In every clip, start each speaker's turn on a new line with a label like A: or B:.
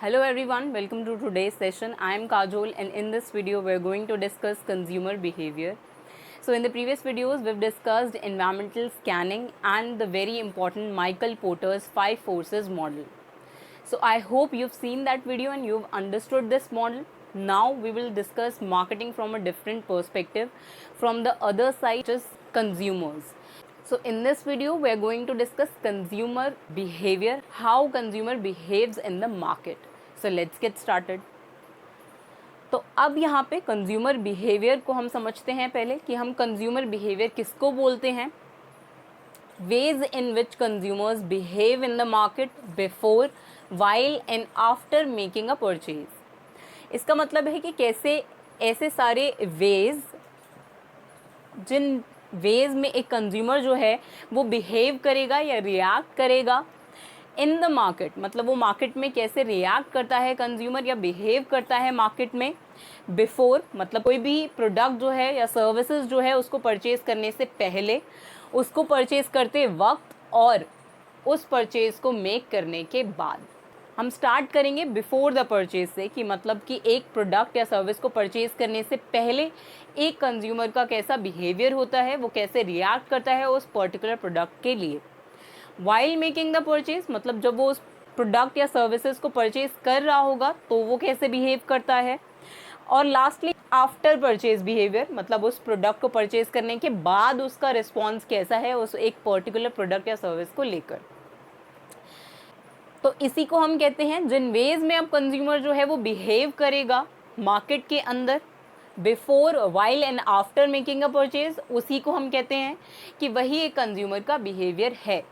A: Hello everyone, welcome to today's session. I am Kajol and in this video we are going to discuss consumer behavior. So in the previous videos we've discussed environmental scanning and the very important Michael Porter's 5 forces model. So I hope you've seen that video and you've understood this model. Now we will discuss marketing from a different perspective from the other side, which is consumers. So in this video we are going to discuss consumer behavior, how consumer behaves in the market. So let's get started. तो अब यहाँ पे consumer behaviour को हम समझते हैं पहले कि हम कंज्यूमर बिहेवियर किसको बोलते हैं. Ways in which consumers behave in the market before, while and after making a purchase. इसका मतलब है कि कैसे ऐसे सारे वेज, जिन वेज में एक कंज्यूमर जो है वो बिहेव करेगा या रिएक्ट करेगा इन द मार्केट, मतलब वो मार्केट में कैसे रिएक्ट करता है कंज्यूमर या बिहेव करता है मार्केट में बिफोर, मतलब कोई भी प्रोडक्ट जो है या सर्विसेज जो है उसको परचेज करने से पहले, उसको परचेज करते वक्त और उस परचेज को मेक करने के बाद. हम स्टार्ट करेंगे बिफोर द परचेज से कि मतलब कि एक प्रोडक्ट या सर्विस को परचेज करने से पहले एक कंज्यूमर का कैसा बिहेवियर होता है, वो कैसे रिएक्ट करता है उस पर्टिकुलर प्रोडक्ट के लिए. वाइल मेकिंग द परचेज, मतलब जब वो उस प्रोडक्ट या सर्विसेज को परचेज कर रहा होगा तो वो कैसे बिहेव करता है. और लास्टली आफ्टर परचेज बिहेवियर, मतलब उस प्रोडक्ट को परचेज करने के बाद उसका रिस्पॉन्स कैसा है उस एक पर्टिकुलर प्रोडक्ट या सर्विस को लेकर. तो इसी को हम कहते हैं जिन वेज में अब कंज्यूमर जो है वो बिहेव करेगा मार्केट के अंदर before, while and after making a purchase, उसी को हम कहते हैं कि वही एक कंज्यूमर का बिहेवियर है.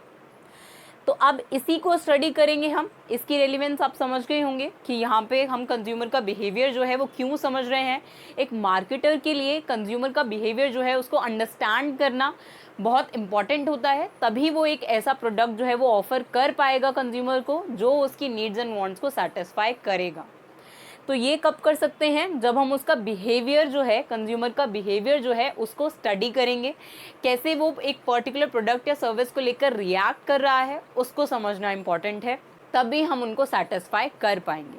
A: तो अब इसी को स्टडी करेंगे हम. इसकी रेलिवेंस आप समझ गए होंगे कि यहाँ पे हम कंज्यूमर का बिहेवियर जो है वो क्यों समझ रहे हैं. एक मार्केटर के लिए कंज्यूमर का बिहेवियर जो है उसको अंडरस्टैंड करना बहुत इंपॉर्टेंट होता है, तभी वो एक ऐसा प्रोडक्ट जो है वो ऑफर कर पाएगा कंज्यूमर को जो उसकी नीड्स एंड वांट्स को सेटिस्फाई करेगा. तो ये कब कर सकते हैं, जब हम उसका बिहेवियर जो है, कंज्यूमर का बिहेवियर जो है उसको स्टडी करेंगे. कैसे वो एक पर्टिकुलर प्रोडक्ट या सर्विस को लेकर रिएक्ट कर रहा है उसको समझना इंपॉर्टेंट है, तभी हम उनको सेटिस्फाई कर पाएंगे.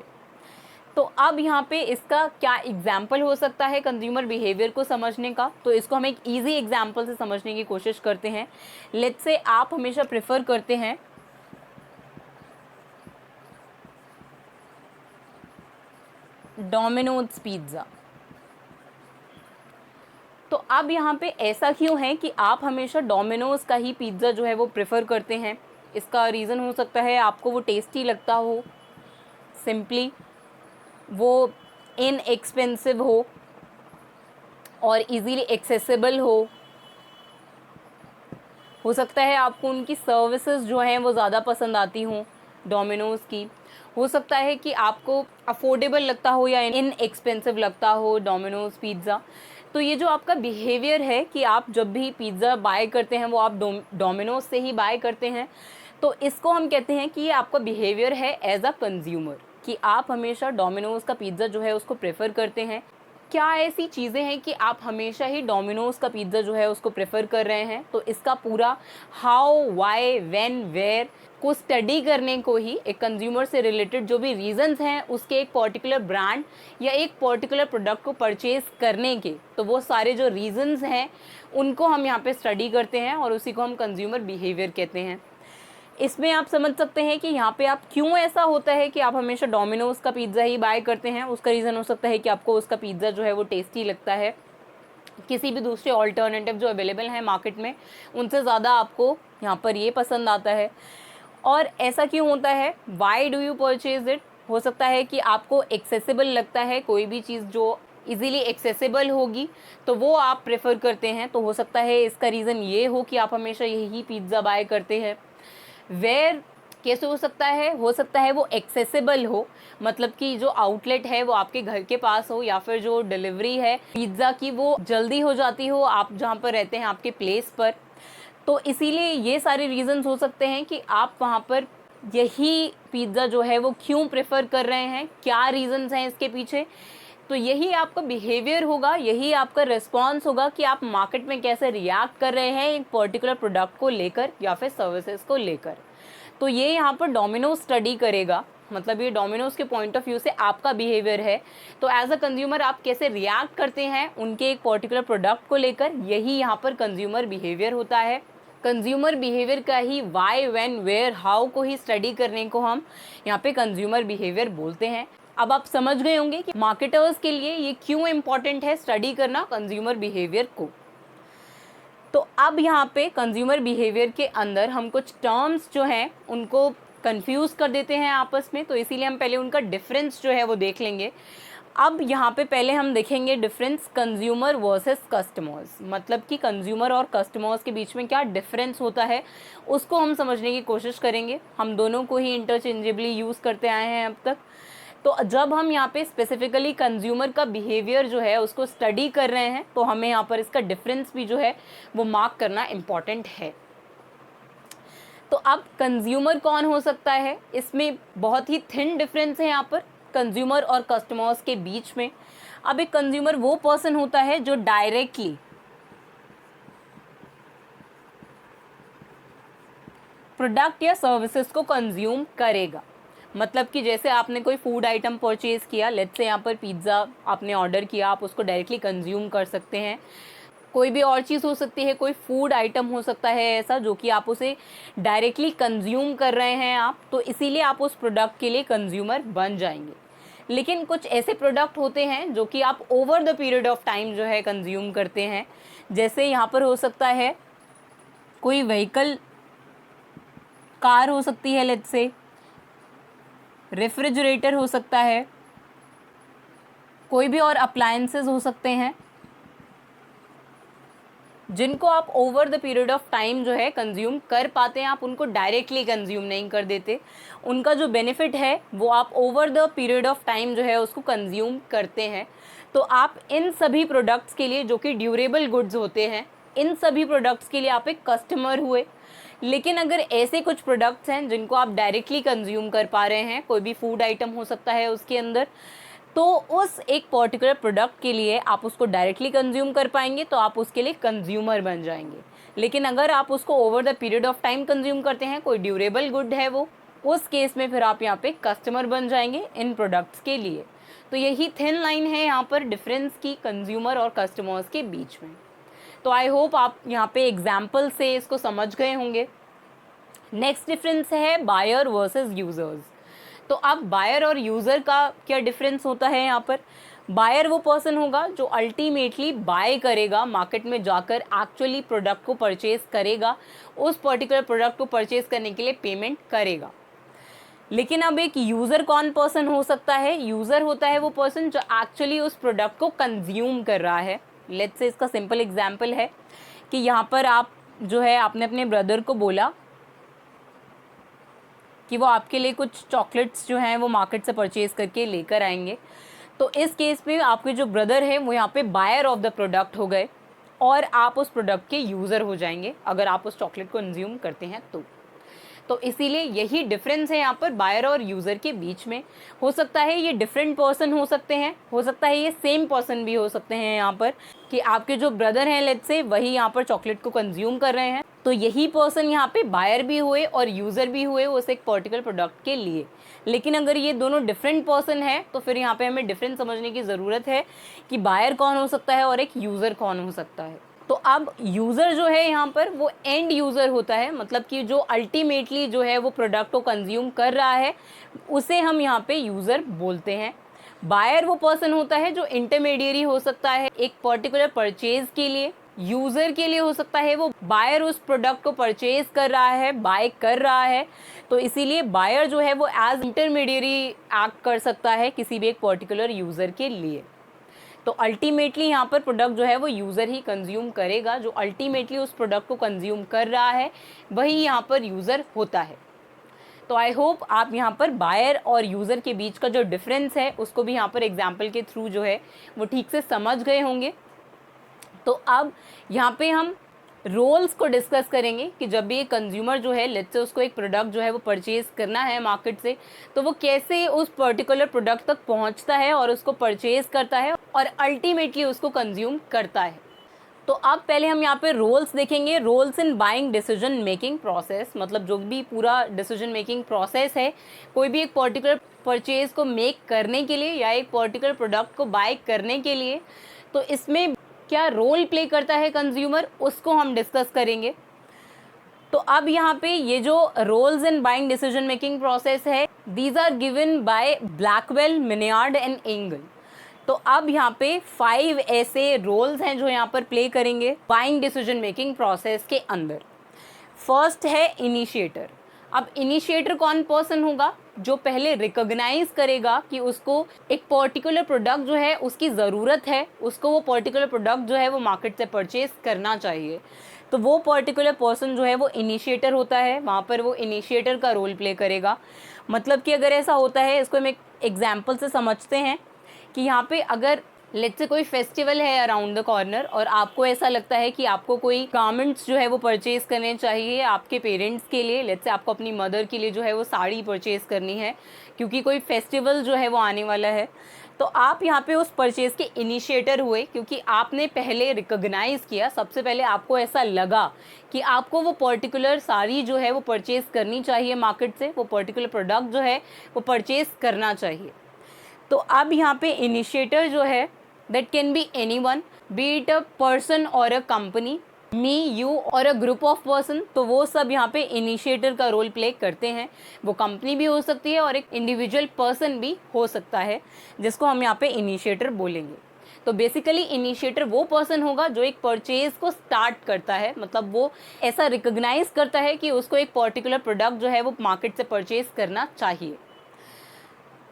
A: तो अब यहाँ पे इसका क्या एग्जाम्पल हो सकता है कंज्यूमर बिहेवियर को समझने का, तो इसको हम एक ईजी एग्जाम्पल से समझने की कोशिश करते हैं. लेट्स से आप हमेशा प्रेफर करते हैं डोमिनोज पिज़्ज़ा. तो अब यहाँ पे ऐसा क्यों है कि आप हमेशा डोमिनोज का ही पिज़्ज़ा जो है वो प्रेफर करते हैं. इसका रीज़न हो सकता है आपको वो टेस्टी लगता हो, सिंपली वो इनएक्सपेंसिव हो और इजीली एक्सेसिबल हो सकता है आपको उनकी सर्विसेज जो हैं वो ज़्यादा पसंद आती हों डोमिनोज़ की. हो सकता है कि आपको अफोर्डेबल लगता हो या इनएक्सपेंसिव लगता हो डोमिनोज़ पिज़्ज़ा. तो ये जो आपका बिहेवियर है कि आप जब भी पिज़्ज़ा बाय करते हैं वो आप डोमिनोज़ से ही बाय करते हैं, तो इसको हम कहते हैं कि ये आपका बिहेवियर है एज अ कंज्यूमर, कि आप हमेशा डोमिनोज़ का पिज़्ज़ा जो है उसको प्रेफर करते हैं. क्या ऐसी चीज़ें हैं कि आप हमेशा ही डोमिनोज़ का पिज़्ज़ा जो है उसको प्रेफर कर रहे हैं. तो इसका पूरा हाउ, वाई, व्हेन, वेयर को स्टडी करने को ही एक कंज्यूमर से रिलेटेड जो भी रीजंस हैं उसके एक पर्टिकुलर ब्रांड या एक पर्टिकुलर प्रोडक्ट को परचेज करने के, तो वो सारे जो रीजंस हैं उनको हम यहाँ पे स्टडी करते हैं और उसी को हम कंज्यूमर बिहेवियर कहते हैं. इसमें आप समझ सकते हैं कि यहाँ पे आप क्यों ऐसा होता है कि आप हमेशा डोमिनोज़ का पिज़्ज़ा ही बाय करते हैं. उसका रीज़न हो सकता है कि आपको उसका पिज़्ज़ा जो है वो टेस्टी लगता है, किसी भी दूसरे ऑल्टरनेटिव जो अवेलेबल हैं मार्केट में उनसे ज़्यादा आपको यहाँ पर ये पसंद आता है. और ऐसा क्यों होता है, why do you purchase it. हो सकता है कि आपको एक्सेसिबल लगता है, कोई भी चीज़ जो इजीली एक्सेसिबल होगी तो वो आप प्रेफर करते हैं. तो हो सकता है इसका रीज़न ये हो कि आप हमेशा यही पिज़्ज़ा बाय करते हैं. वेयर कैसे हो सकता है वो एक्सेसिबल हो, मतलब कि जो आउटलेट है वो आपके घर के पास हो या फिर जो डिलीवरी है पिज़्ज़ा की वो जल्दी हो जाती हो आप जहाँ पर रहते हैं आपके प्लेस पर. तो इसीलिए ये सारे रीज़न्स हो सकते हैं कि आप वहाँ पर यही पिज़्ज़ा जो है वो क्यों प्रेफर कर रहे हैं, क्या रीज़न्स हैं इसके पीछे. तो यही आपका बिहेवियर होगा, यही आपका रिस्पॉन्स होगा कि आप मार्केट में कैसे रिएक्ट कर रहे हैं एक पर्टिकुलर प्रोडक्ट को लेकर या फिर सर्विसेज को लेकर. तो ये यहाँ पर डोमिनोज स्टडी करेगा मतलब ये डोमिनोज के पॉइंट ऑफ व्यू से आपका बिहेवियर है। तो एज अ कंज्यूमर आप कैसे रिएक्ट करते हैं उनके एक पर्टिकुलर प्रोडक्ट को लेकर, यही यहाँ पर कंज्यूमर बिहेवियर होता है। कंज्यूमर बिहेवियर का ही वाई, व्हेन, वेयर, हाउ को ही स्टडी करने को हम यहाँ पे कंज्यूमर बिहेवियर बोलते हैं। अब आप समझ गए होंगे कि मार्केटर्स के लिए ये क्यों इम्पॉर्टेंट है स्टडी करना कंज्यूमर बिहेवियर को। तो अब यहाँ पे कंज्यूमर बिहेवियर के अंदर हम कुछ टर्म्स जो हैं उनको कंफ्यूज कर देते हैं आपस में, तो इसीलिए हम पहले उनका डिफरेंस जो है वो देख लेंगे। अब यहाँ पे पहले हम देखेंगे डिफरेंस कंज्यूमर वर्सेस कस्टमर्स, मतलब कि कंज्यूमर और कस्टमर्स के बीच में क्या डिफरेंस होता है उसको हम समझने की कोशिश करेंगे। हम दोनों को ही इंटरचेंजेबली यूज़ करते आए हैं अब तक। तो जब हम यहाँ पे स्पेसिफिकली कंज्यूमर का बिहेवियर जो है उसको स्टडी कर रहे हैं तो हमें यहाँ पर इसका डिफरेंस भी जो है वो मार्क करना इम्पॉर्टेंट है। तो अब कंज्यूमर कौन हो सकता है, इसमें बहुत ही थिन डिफरेंस है यहाँ पर कंज्यूमर और कस्टमर्स के बीच में। अब एक कंज्यूमर वो पर्सन होता है जो डायरेक्टली प्रोडक्ट या सर्विसेज को कंज्यूम करेगा। मतलब कि जैसे आपने कोई फूड आइटम परचेज किया, लेट्स से यहाँ पर पिज़्ज़ा आपने ऑर्डर किया, आप उसको डायरेक्टली कंज्यूम कर सकते हैं। कोई भी और चीज़ हो सकती है, कोई फूड आइटम हो सकता है ऐसा जो कि आप उसे डायरेक्टली कंज्यूम कर रहे हैं आप, तो इसीलिए आप उस प्रोडक्ट के लिए कंज्यूमर बन जाएंगे। लेकिन कुछ ऐसे प्रोडक्ट होते हैं जो कि आप over the period of time जो है कंज्यूम करते हैं। जैसे यहाँ पर हो सकता है कोई व्हीकल, कार हो सकती है, लेट्स से रेफ्रिजरेटर हो सकता है, कोई भी और अप्लायंसेस हो सकते हैं जिनको आप over the period of time जो है कंज्यूम कर पाते हैं। आप उनको डायरेक्टली कंज्यूम नहीं कर देते, उनका जो बेनिफिट है वो आप over the period of time जो है उसको कंज्यूम करते हैं। तो आप इन सभी प्रोडक्ट्स के लिए जो कि ड्यूरेबल गुड्स होते हैं, इन सभी प्रोडक्ट्स के लिए आप एक कस्टमर हुए। लेकिन अगर ऐसे कुछ प्रोडक्ट्स हैं जिनको आप डायरेक्टली कंज्यूम कर पा रहे हैं, कोई भी फूड आइटम हो सकता है उसके अंदर, तो उस एक पर्टिकुलर प्रोडक्ट के लिए आप उसको डायरेक्टली कंज्यूम कर पाएंगे तो आप उसके लिए कंज्यूमर बन जाएंगे। लेकिन अगर आप उसको over the period of time consume करते हैं, कोई ड्यूरेबल गुड है वो, उस केस में फिर आप यहाँ पे कस्टमर बन जाएंगे इन प्रोडक्ट्स के लिए। तो यही थिन लाइन है यहाँ पर डिफरेंस की कंज्यूमर और कस्टमर्स के बीच में। तो आई होप आप यहाँ पे एग्जाम्पल से इसको समझ गए होंगे। नेक्स्ट डिफरेंस है बायर वर्सेस यूज़र्स। तो अब बायर और यूज़र का क्या डिफरेंस होता है यहाँ पर। बायर वो पर्सन होगा जो अल्टीमेटली बाय करेगा, मार्केट में जाकर एक्चुअली प्रोडक्ट को परचेज करेगा, उस पर्टिकुलर प्रोडक्ट को परचेज करने के लिए पेमेंट करेगा। लेकिन अब एक यूज़र कौन पर्सन हो सकता है, यूज़र होता है वो पर्सन जो एक्चुअली उस प्रोडक्ट को कंज्यूम कर रहा है। लेट्स से इसका सिंपल एग्जाम्पल है कि यहाँ पर आप जो है आपने अपने ब्रदर को बोला कि वो आपके लिए कुछ चॉकलेट्स जो हैं वो मार्केट से परचेज़ करके लेकर आएंगे। तो इस केस में आपके जो ब्रदर हैं वो यहाँ पे बायर ऑफ द प्रोडक्ट हो गए और आप उस प्रोडक्ट के यूज़र हो जाएंगे अगर आप उस चॉकलेट को कंज्यूम करते हैं तो इसीलिए यही डिफरेंस है यहाँ पर बायर और यूज़र के बीच में। हो सकता है ये डिफरेंट पर्सन हो सकते हैं, हो सकता है ये सेम पर्सन भी हो सकते हैं यहाँ पर, कि आपके जो ब्रदर हैं लेट्स से वही यहाँ पर चॉकलेट को कंज्यूम कर रहे हैं, तो यही पर्सन यहाँ पे बायर भी हुए और यूज़र भी हुए उस एक पर्टिकुलर प्रोडक्ट के लिए। लेकिन अगर ये दोनों डिफरेंट पर्सन है तो फिर यहाँ पे हमें डिफरेंस समझने की ज़रूरत है कि बायर कौन हो सकता है और एक यूज़र कौन हो सकता है। तो अब यूज़र जो है यहाँ पर वो एंड यूज़र होता है, मतलब कि जो अल्टीमेटली जो है वो प्रोडक्ट को कंज्यूम कर रहा है उसे हम यहाँ पे यूज़र बोलते हैं। बायर वो पर्सन होता है जो इंटरमीडियरी हो सकता है एक पर्टिकुलर परचेज के लिए, यूज़र के लिए हो सकता है वो बायर उस प्रोडक्ट को परचेज कर रहा है, बाय कर रहा है, तो इसीलिए बायर जो है वो एज इंटरमीडियरी एक्ट कर सकता है किसी भी एक पर्टिकुलर यूज़र के लिए। तो अल्टीमेटली यहाँ पर प्रोडक्ट जो है वो यूज़र ही कंज्यूम करेगा, जो अल्टीमेटली उस प्रोडक्ट को कंज्यूम कर रहा है वही यहाँ पर यूज़र होता है। तो आई होप आप यहाँ पर बायर और यूज़र के बीच का जो डिफरेंस है उसको भी यहाँ पर एग्जाम्पल के थ्रू जो है वो ठीक से समझ गए होंगे। तो अब यहाँ पे हम रोल्स को डिस्कस करेंगे कि जब भी एक कंज्यूमर जो है लेट्स से उसको एक प्रोडक्ट जो है वो परचेज़ करना है मार्केट से, तो वो कैसे उस पर्टिकुलर प्रोडक्ट तक पहुँचता है और उसको परचेज़ करता है और अल्टीमेटली उसको कंज्यूम करता है। तो अब पहले हम यहाँ पे रोल्स देखेंगे, roles in buying decision making process, मतलब जो भी पूरा डिसीजन मेकिंग प्रोसेस है कोई भी एक पर्टिकुलर परचेज को मेक करने के लिए या एक पर्टिकुलर प्रोडक्ट को बाय करने के लिए, तो इसमें क्या रोल प्ले करता है कंज्यूमर, उसको हम डिस्कस करेंगे। तो अब यहाँ पे ये जो roles in buying decision making process है, these are given by Blackwell, Miniard and Engel. तो अब यहाँ पे 5 ऐसे रोल्स हैं जो यहाँ पर प्ले करेंगे बाइंग डिसीजन मेकिंग प्रोसेस के अंदर। फर्स्ट है इनिशिएटर। अब इनिशिएटर कौन पर्सन होगा, जो पहले रिकॉग्नाइज करेगा कि उसको एक पर्टिकुलर प्रोडक्ट जो है उसकी ज़रूरत है, उसको वो पर्टिकुलर प्रोडक्ट जो है वो मार्केट से परचेज करना चाहिए। तो वो पर्टिकुलर पर्सन जो है वो इनिशिएटर होता है, वहाँ पर वो इनिशिएटर का रोल प्ले करेगा। मतलब कि अगर ऐसा होता है, इसको हम एक एग्जाम्पल से समझते हैं कि यहाँ पे अगर लेट्स से कोई फेस्टिवल है अराउंड द कॉर्नर और आपको ऐसा लगता है कि आपको कोई गारमेंट्स जो है वो परचेज़ करने चाहिए आपके पेरेंट्स के लिए, लेट्स से आपको अपनी मदर के लिए जो है वो साड़ी परचेज़ करनी है क्योंकि कोई फेस्टिवल जो है वो आने वाला है, तो आप यहाँ पे उस परचेज़ के इनिशिएटर हुए क्योंकि आपने पहले रिकॉग्नाइज़ किया, सबसे पहले आपको ऐसा लगा कि आपको वो पर्टिकुलर साड़ी जो है वो परचेज़ करनी चाहिए मार्केट से, वो पर्टिकुलर प्रोडक्ट जो है वो परचेज़ करना चाहिए। तो अब यहाँ पे इनिशिएटर जो है that can be anyone, B it a person और अ कंपनी, मी, यू और अ ग्रुप ऑफ पर्सन, तो वो सब यहाँ पे इनिशिएटर का रोल प्ले करते हैं। वो कंपनी भी हो सकती है और एक इंडिविजुअल पर्सन भी हो सकता है जिसको हम यहाँ पे इनिशिएटर बोलेंगे। तो बेसिकली इनिशिएटर वो पर्सन होगा जो एक परचेज को स्टार्ट करता है, मतलब वो ऐसा रिकॉग्नाइज करता है कि उसको एक पर्टिकुलर प्रोडक्ट जो है वो मार्केट से परचेज करना चाहिए।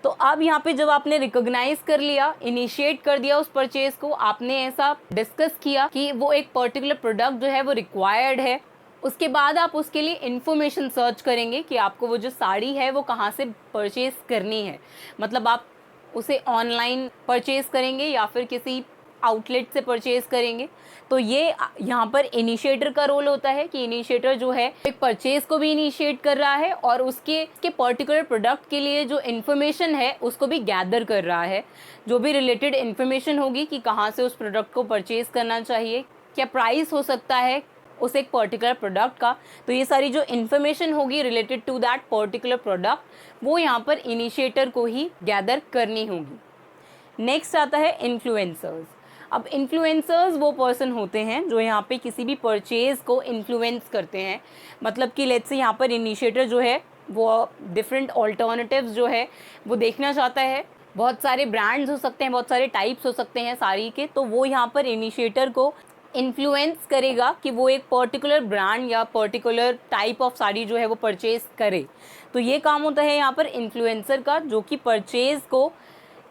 A: तो अब यहाँ पे जब आपने रिकॉग्नाइज कर लिया, इनिशिएट कर दिया उस परचेज को, आपने ऐसा डिस्कस किया कि वो एक पर्टिकुलर प्रोडक्ट जो है वो रिक्वायर्ड है, उसके बाद आप उसके लिए इन्फॉर्मेशन सर्च करेंगे कि आपको वो जो साड़ी है वो कहाँ से परचेज करनी है। मतलब आप उसे ऑनलाइन परचेज करेंगे या फिर किसी आउटलेट से परचेज करेंगे। तो ये यहाँ पर इनिशिएटर का रोल होता है कि इनिशिएटर जो है एक परचेज को भी इनिशिएट कर रहा है और उसके पर्टिकुलर प्रोडक्ट के लिए जो इन्फॉर्मेशन है उसको भी गैदर कर रहा है। जो भी रिलेटेड इन्फॉर्मेशन होगी कि कहाँ से उस प्रोडक्ट को परचेज करना चाहिए, क्या प्राइस हो सकता है उस एक पर्टिकुलर प्रोडक्ट का, तो ये सारी जो इन्फॉर्मेशन होगी related to that particular product वो यहाँ पर इनिशिएटर को ही गैदर करनी होगी। नेक्स्ट आता है इन्फ्लुएंसर्स। अब इन्फ्लुएंसर्स वो पर्सन होते हैं जो यहाँ पे किसी भी परचेज़ को इन्फ्लुएंस करते हैं। मतलब कि लेट्स से यहाँ पर इनिशिएटर जो है वो डिफरेंट ऑल्टरनेटिव्स जो है वो देखना चाहता है। बहुत सारे ब्रांड्स हो सकते हैं, बहुत सारे टाइप्स हो सकते हैं साड़ी के, तो वो यहाँ पर इनिशिएटर को इन्फ्लुएंस करेगा कि वो एक पर्टिकुलर ब्रांड या पर्टिकुलर टाइप ऑफ साड़ी जो है वो परचेज़ करे। तो ये काम होता है यहाँ पर इन्फ्लुएंसर का, जो कि परचेज़ को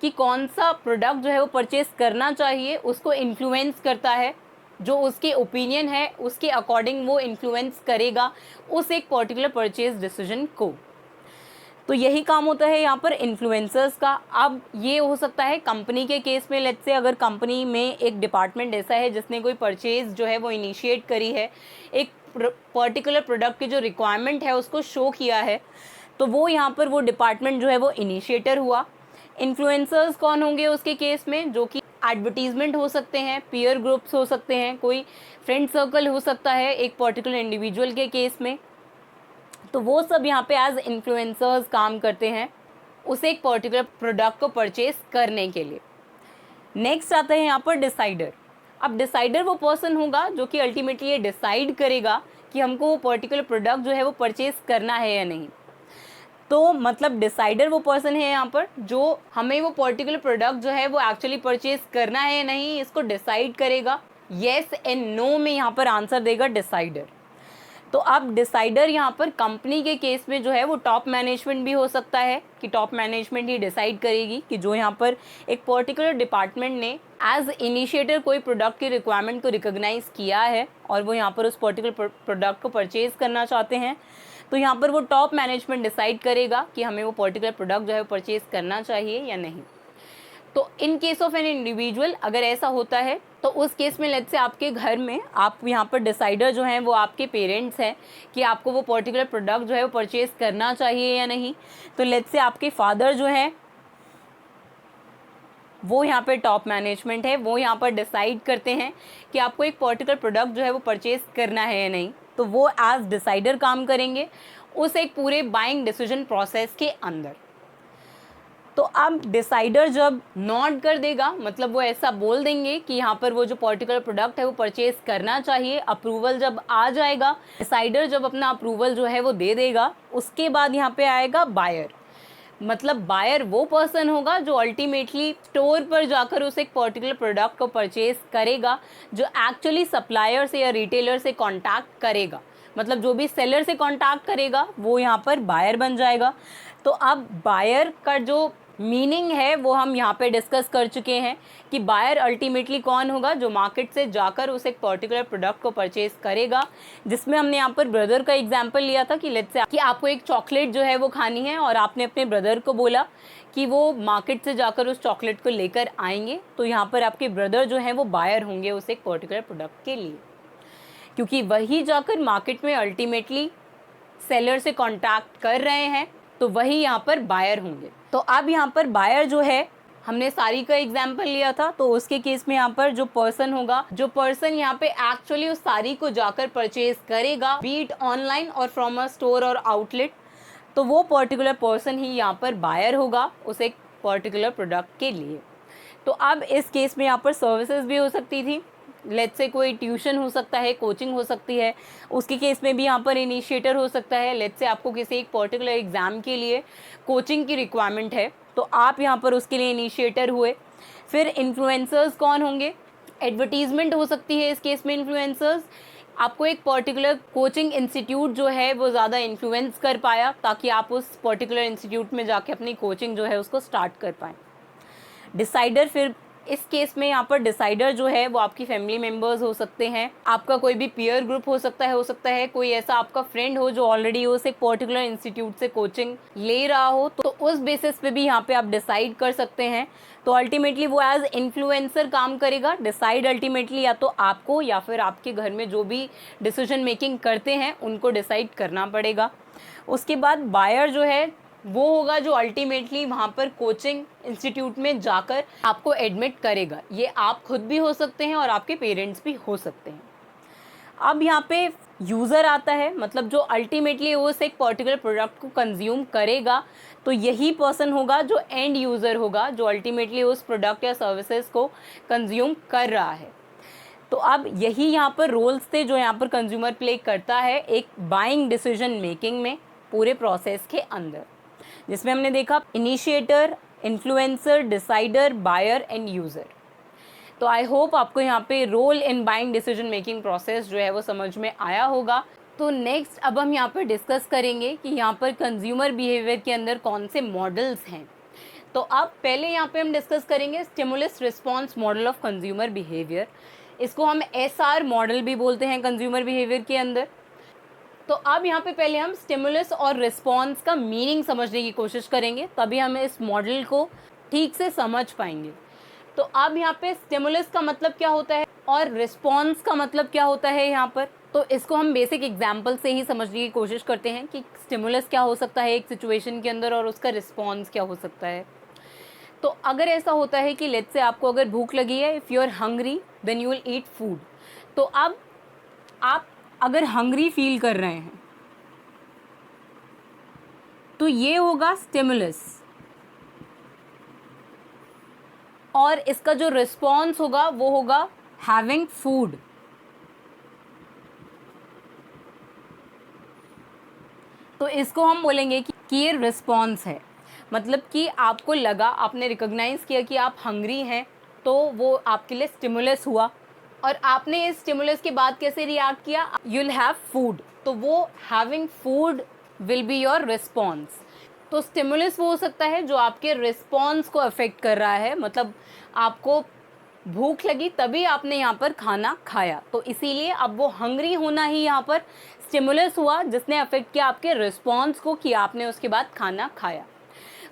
A: कि कौन सा प्रोडक्ट जो है वो परचेज़ करना चाहिए उसको इन्फ्लुएंस करता है। जो उसके ओपिनियन है उसके अकॉर्डिंग वो इन्फ्लुएंस करेगा उस एक पर्टिकुलर परचेज़ डिसीजन को। तो यही काम होता है यहाँ पर इन्फ्लुएंसर्स का। अब ये हो सकता है कंपनी के केस में, लेट्स से अगर कंपनी में एक डिपार्टमेंट ऐसा है जिसने कोई परचेज़ जो है वो इनिशिएट करी है, एक पर्टिकुलर प्रोडक्ट की जो रिक्वायरमेंट है उसको शो किया है, तो वो यहाँ पर वो डिपार्टमेंट जो है वो इनिशिएटर हुआ। इन्फ्लुएंसर्स कौन होंगे उसके केस में, जो कि एडवर्टीजमेंट हो सकते हैं, पीयर ग्रुप्स हो सकते हैं, कोई फ्रेंड सर्कल हो सकता है एक पर्टिकुलर इंडिविजुअल के केस में। तो वो सब यहाँ पे एज इन्फ्लुएंसर्स काम करते हैं उसे एक पर्टिकुलर प्रोडक्ट को परचेज करने के लिए। नेक्स्ट आता है यहाँ पर डिसाइडर। अब डिसाइडर वो पर्सन होगा जो कि अल्टीमेटली ये डिसाइड करेगा कि हमको वो पर्टिकुलर प्रोडक्ट जो है वो परचेज करना है या नहीं। तो मतलब डिसाइडर वो पर्सन है यहाँ पर जो हमें वो पर्टिकुलर प्रोडक्ट जो है वो एक्चुअली परचेज करना है या नहीं, इसको डिसाइड करेगा। येस एंड नो में यहाँ पर आंसर देगा डिसाइडर। तो अब डिसाइडर यहाँ पर कंपनी के केस में जो है वो टॉप मैनेजमेंट भी हो सकता है कि टॉप मैनेजमेंट ही डिसाइड करेगी कि जो यहाँ पर एक पर्टिकुलर डिपार्टमेंट ने एज इनिशिएटर कोई प्रोडक्ट की रिक्वायरमेंट को रिकॉग्नाइज किया है और वो यहाँ पर उस पर्टिकुलर प्रोडक्ट को परचेज करना चाहते हैं, तो यहाँ पर वो टॉप मैनेजमेंट डिसाइड करेगा कि हमें वो पर्टिकुलर प्रोडक्ट जो है परचेज करना चाहिए या नहीं। तो in case of an individual अगर ऐसा होता है तो उस केस में लेट्स से आपके घर में आप यहाँ पर डिसाइडर जो हैं वो आपके पेरेंट्स हैं कि आपको वो पर्टिकुलर प्रोडक्ट जो है वो परचेज करना चाहिए या नहीं। तो लेट्स से आपके फादर जो हैं वो यहाँ पर टॉप मैनेजमेंट है, वो यहाँ पर डिसाइड करते हैं कि आपको एक पर्टिकुलर प्रोडक्ट जो है वो परचेज़ करना है या नहीं। तो वो एज डिसाइडर काम करेंगे उस एक पूरे बाइंग डिसीजन प्रोसेस के अंदर। तो अब डिसाइडर जब नॉट कर देगा, मतलब वो ऐसा बोल देंगे कि यहाँ पर वो जो पर्टिकुलर प्रोडक्ट है वो परचेज करना चाहिए, अप्रूवल जब आ जाएगा, डिसाइडर जब अपना अप्रूवल जो है वो दे देगा, उसके बाद यहाँ पे आएगा बायर। मतलब बायर वो पर्सन होगा जो अल्टीमेटली स्टोर पर जाकर उस एक पर्टिकुलर प्रोडक्ट को परचेज करेगा, जो एक्चुअली सप्लायर से या रिटेलर से कॉन्टैक्ट करेगा। मतलब जो भी सेलर से कॉन्टैक्ट करेगा वो यहाँ पर बायर बन जाएगा। तो अब बायर का जो मीनिंग है वो हम यहाँ पे डिस्कस कर चुके हैं कि बायर अल्टीमेटली कौन होगा, जो मार्केट से जाकर उस एक पर्टिकुलर प्रोडक्ट को परचेज करेगा। जिसमें हमने यहाँ पर ब्रदर का एग्जांपल लिया था कि लेट्स से कि आपको एक चॉकलेट जो है वो खानी है और आपने अपने ब्रदर को बोला कि वो मार्केट से जाकर उस चॉकलेट को लेकर आएंगे। तो यहाँ पर आपके ब्रदर जो हैं वो बायर होंगे उस एक पर्टिकुलर प्रोडक्ट के लिए, क्योंकि वही जाकर मार्केट में अल्टीमेटली सेलर से कॉन्टैक्ट कर रहे हैं, तो वही यहाँ पर बायर होंगे। तो अब यहाँ पर बायर जो है, हमने साड़ी का एग्जाम्पल लिया था, तो उसके केस में यहाँ पर जो पर्सन होगा, जो पर्सन यहाँ पे एक्चुअली उस साड़ी को जाकर परचेज करेगा, बीट ऑनलाइन और फ्रॉम अ स्टोर और आउटलेट, तो वो पर्टिकुलर पर्सन ही यहाँ पर बायर होगा उस एक पर्टिकुलर प्रोडक्ट के लिए। तो अब इस केस में यहाँ पर सर्विसेज भी हो सकती थी, लेट्स से कोई ट्यूशन हो सकता है, कोचिंग हो सकती है, उसके केस में भी यहाँ पर इनिशिएटर हो सकता है। लेट्स से आपको किसी एक पर्टिकुलर एग्ज़ाम के लिए कोचिंग की रिक्वायरमेंट है, तो आप यहाँ पर उसके लिए इनिशिएटर हुए। फिर इन्फ्लुएंसर्स कौन होंगे, एडवर्टीज़मेंट हो सकती है इस केस में। इन्फ्लुएंसर्स आपको एक पर्टिकुलर कोचिंग इंस्टीट्यूट जो है वो ज़्यादा इन्फ्लुएंस कर पाया, ताकि आप उस पर्टिकुलर इंस्टीट्यूट में जाके अपनी कोचिंग जो है उसको स्टार्ट कर पाएँ। डिसाइडर, फिर इस केस में यहाँ पर डिसाइडर जो है वो आपकी फैमिली मेम्बर्स हो सकते हैं, आपका कोई भी पीयर ग्रुप हो सकता है कोई ऐसा आपका फ्रेंड हो जो ऑलरेडी उस एक पर्टिकुलर इंस्टीट्यूट से कोचिंग ले रहा हो, तो उस बेसिस पे भी यहाँ पे आप डिसाइड कर सकते हैं। तो अल्टीमेटली वो एज इन्फ्लुएंसर काम करेगा। डिसाइड अल्टीमेटली या तो आपको या फिर आपके घर में जो भी डिसीजन मेकिंग करते हैं उनको डिसाइड करना पड़ेगा। उसके बाद बायर जो है वो होगा जो अल्टीमेटली वहाँ पर कोचिंग इंस्टीट्यूट में जाकर आपको एडमिट करेगा। ये आप खुद भी हो सकते हैं और आपके पेरेंट्स भी हो सकते हैं। अब यहाँ पे यूज़र आता है, मतलब जो अल्टीमेटली उस एक पर्टिकुलर प्रोडक्ट को कंज्यूम करेगा, तो यही पर्सन होगा जो एंड यूज़र होगा, जो अल्टीमेटली उस प्रोडक्ट या सर्विसेज को कंज्यूम कर रहा है। तो अब यही यहाँ पर रोल्स थे जो यहाँ पर कंज्यूमर प्ले करता है एक बाइंग डिसीजन मेकिंग में पूरे प्रोसेस के अंदर, जिसमें हमने देखा initiator, influencer, decider, buyer and user. तो आई होप आपको यहाँ पे role in buying decision making process जो है वो समझ में आया होगा। तो नेक्स्ट अब हम यहाँ पर डिस्कस करेंगे कि यहाँ पर कंज्यूमर बिहेवियर के अंदर कौन से मॉडल्स हैं। तो अब पहले यहाँ पे हम डिस्कस करेंगे stimulus response model of consumer behaviour. इसको हम SR मॉडल भी बोलते हैं कंज्यूमर बिहेवियर के अंदर। तो अब यहाँ पे पहले हम स्टिमुलस और रिस्पॉन्स का मीनिंग समझने की कोशिश करेंगे, तभी हम इस मॉडल को ठीक से समझ पाएंगे। तो अब यहाँ पे स्टिमुलस का मतलब क्या होता है और रिस्पॉन्स का मतलब क्या होता है यहाँ पर, तो इसको हम बेसिक एग्जाम्पल से ही समझने की कोशिश करते हैं कि स्टिमुलस क्या हो सकता है एक सिचुएशन के अंदर और उसका रिस्पॉन्स क्या हो सकता है। तो अगर ऐसा होता है कि लेट्स से आपको अगर भूख लगी है, if you are hungry then you will eat food. तो अब आप अगर हंग्री फील कर रहे हैं तो ये होगा स्टिमुलस, और इसका जो रिस्पॉन्स होगा वो होगा हैविंग फूड। तो इसको हम बोलेंगे कि ये रिस्पॉन्स है, मतलब कि आपको लगा, आपने रिकॉग्नाइज किया कि आप हंग्री हैं, तो वो आपके लिए स्टिमुलस हुआ, और आपने इस स्टिमुलस के बाद कैसे रिएक्ट किया, यू विल हैव फूड, तो वो having food will be your response. तो स्टिमुलस वो हो सकता है जो आपके रिस्पॉन्स को अफेक्ट कर रहा है, मतलब आपको भूख लगी तभी आपने यहाँ पर खाना खाया, तो इसीलिए अब वो हंग्री होना ही यहाँ पर स्टिमुलस हुआ जिसने अफेक्ट किया आपके रिस्पॉन्स को कि आपने उसके बाद खाना खाया।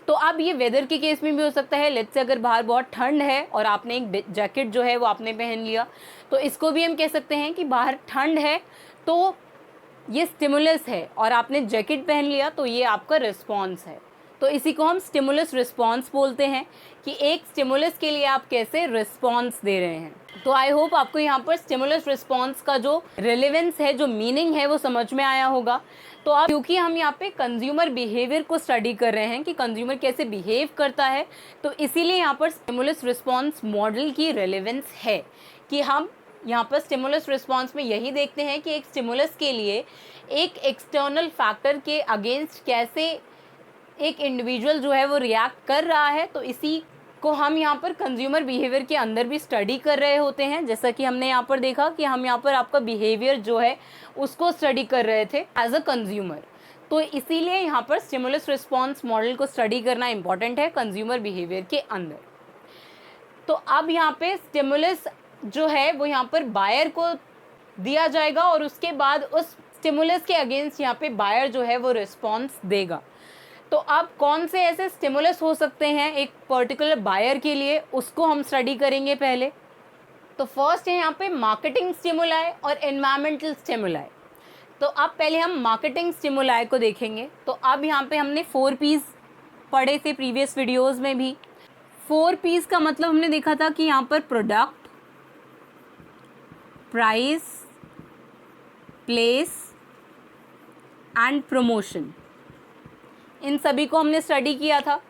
A: तो अब ये वेदर के केस में भी हो सकता है, लेट्स से अगर बाहर बहुत ठंड है और आपने एक जैकेट जो है वो आपने पहन लिया, तो इसको भी हम कह सकते हैं कि बाहर ठंड है तो ये स्टिमुलस है, और आपने जैकेट पहन लिया तो ये आपका रिस्पॉन्स है। तो इसी को हम स्टिमुलस रिस्पॉन्स बोलते हैं कि एक स्टिमुलस के लिए आप कैसे रिस्पॉन्स दे रहे हैं। तो आई होप आपको यहाँ पर स्टिमुलस रिस्पॉन्स का जो रिलेवेंस है, जो मीनिंग है, वो समझ में आया होगा। तो आप, क्योंकि हम यहाँ पे कंज्यूमर बिहेवियर को स्टडी कर रहे हैं कि कंज्यूमर कैसे बिहेव करता है, तो इसीलिए यहाँ पर स्टिमुलस रिस्पॉन्स मॉडल की रेलेवेंस है कि हम यहाँ पर स्टिमुलस रिस्पॉन्स में यही देखते हैं कि एक स्टिमुलस के लिए एक एक्सटर्नल फैक्टर के अगेंस्ट कैसे एक इंडिविजुअल जो है वो रिएक्ट कर रहा है। तो इसी को हम यहाँ पर कंज्यूमर बिहेवियर के अंदर भी स्टडी कर रहे होते हैं। जैसा कि हमने यहाँ पर देखा कि हम यहाँ पर आपका बिहेवियर जो है उसको स्टडी कर रहे थे एज अ कंज्यूमर। तो इसीलिए यहाँ पर स्टिमुलस रिस्पॉन्स मॉडल को स्टडी करना इंपॉर्टेंट है कंज्यूमर बिहेवियर के अंदर। तो अब यहाँ पे स्टिमुलस जो है वो यहाँ पर बायर को दिया जाएगा और उसके बाद उस स्टिमुलस के अगेंस्ट यहाँ पे बायर जो है वो रिस्पॉन्स देगा। तो अब कौन से ऐसे स्टिमुलस हो सकते हैं एक पर्टिकुलर बायर के लिए, उसको हम स्टडी करेंगे पहले। तो फर्स्ट है यहाँ पे मार्केटिंग स्टिमुलाई और एनवायरमेंटल स्टिमुलाई। तो अब पहले हम मार्केटिंग स्टिमुलाई को देखेंगे। तो अब यहाँ पे हमने 4 P's पढ़े थे प्रीवियस वीडियोस में भी। 4 P's का मतलब हमने देखा था कि यहाँ पर product, price, place and promotion, इन सभी को हमने स्टडी किया था।